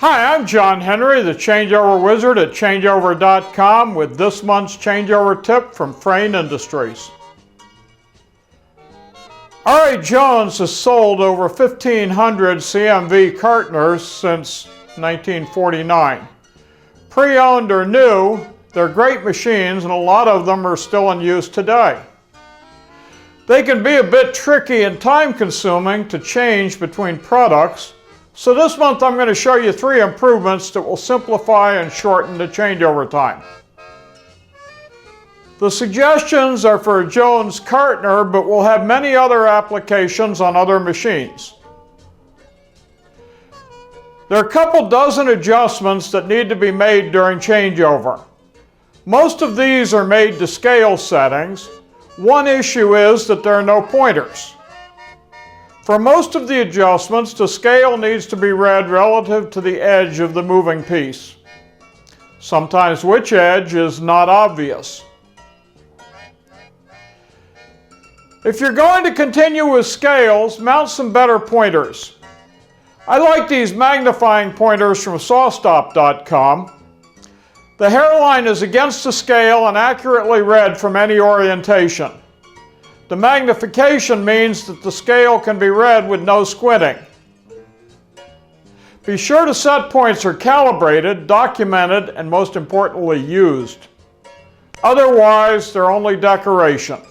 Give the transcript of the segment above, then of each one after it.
Hi, I'm John Henry, the Changeover Wizard at changeover.com with this month's changeover tip from Frain Industries. R.A. Jones has sold over 1,500 CMV Cartoners since 1949. Pre-owned or new, they're great machines and a lot of them are still in use today. They can be a bit tricky and time-consuming to change between products, so this month I'm going to show you 3 improvements that will simplify and shorten the changeover time. The suggestions are for a Jones Cartoner, but will have many other applications on other machines. There are a couple dozen adjustments that need to be made during changeover. Most of these are made to scale settings. One issue is that there are no pointers. For most of the adjustments, the scale needs to be read relative to the edge of the moving piece. Sometimes which edge is not obvious. If you're going to continue with scales, mount some better pointers. I like these magnifying pointers from sawstop.com. The hairline is against the scale and accurately read from any orientation. The magnification means that the scale can be read with no squinting. Be sure the set points are calibrated, documented, and most importantly used. Otherwise, they're only decoration.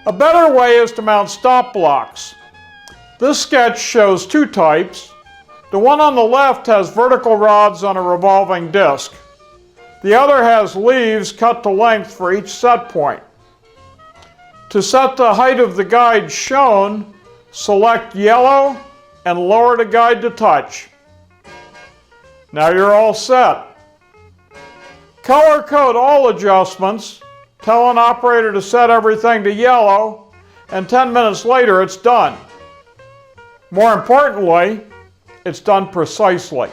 A better way is to mount stop blocks. This sketch shows 2 types. The one on the left has vertical rods on a revolving disc. The other has leaves cut to length for each set point. To set the height of the guide shown, select yellow and lower the guide to touch. Now you're all set. Color code all adjustments, tell an operator to set everything to yellow, and 10 minutes later it's done. More importantly, it's done precisely.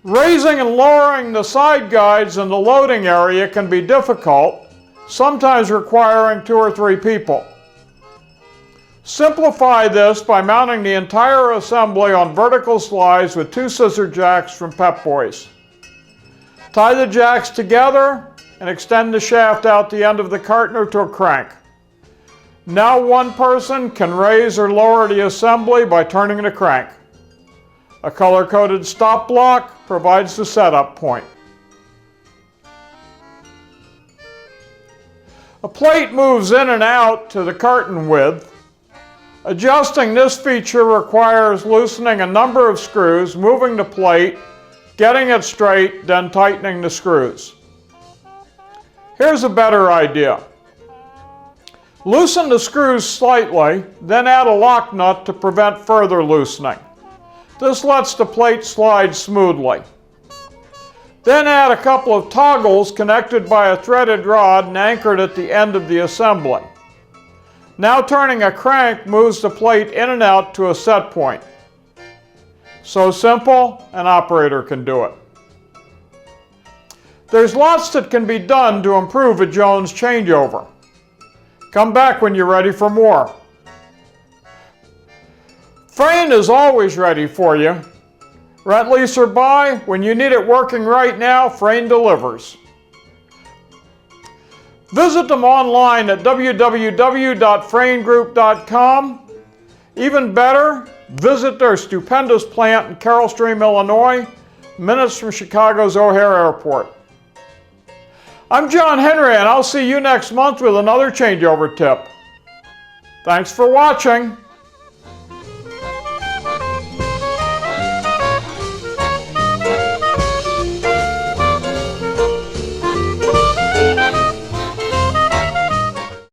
Raising and lowering the side guides in the loading area can be difficult, sometimes requiring 2 or 3 people. Simplify this by mounting the entire assembly on vertical slides with 2 scissor jacks from Pep Boys. Tie the jacks together and extend the shaft out the end of the Cartoner to a crank. Now one person can raise or lower the assembly by turning the crank. A color-coded stop block provides the setup point. A plate moves in and out to the carton width. Adjusting this feature requires loosening a number of screws, moving the plate, getting it straight, then tightening the screws. Here's a better idea. Loosen the screws slightly, then add a lock nut to prevent further loosening. This lets the plate slide smoothly. Then add a couple of toggles connected by a threaded rod and anchored at the end of the assembly. Now turning a crank moves the plate in and out to a set point. So simple, an operator can do it. There's lots that can be done to improve a Jones changeover. Come back when you're ready for more. Frain is always ready for you. Rent, lease, or buy, when you need it working right now, Frain delivers. Visit them online at www.fraingroup.com. Even better, visit their stupendous plant in Carroll Stream, Illinois, minutes from Chicago's O'Hare Airport. I'm John Henry, and I'll see you next month with another changeover tip. Thanks for watching.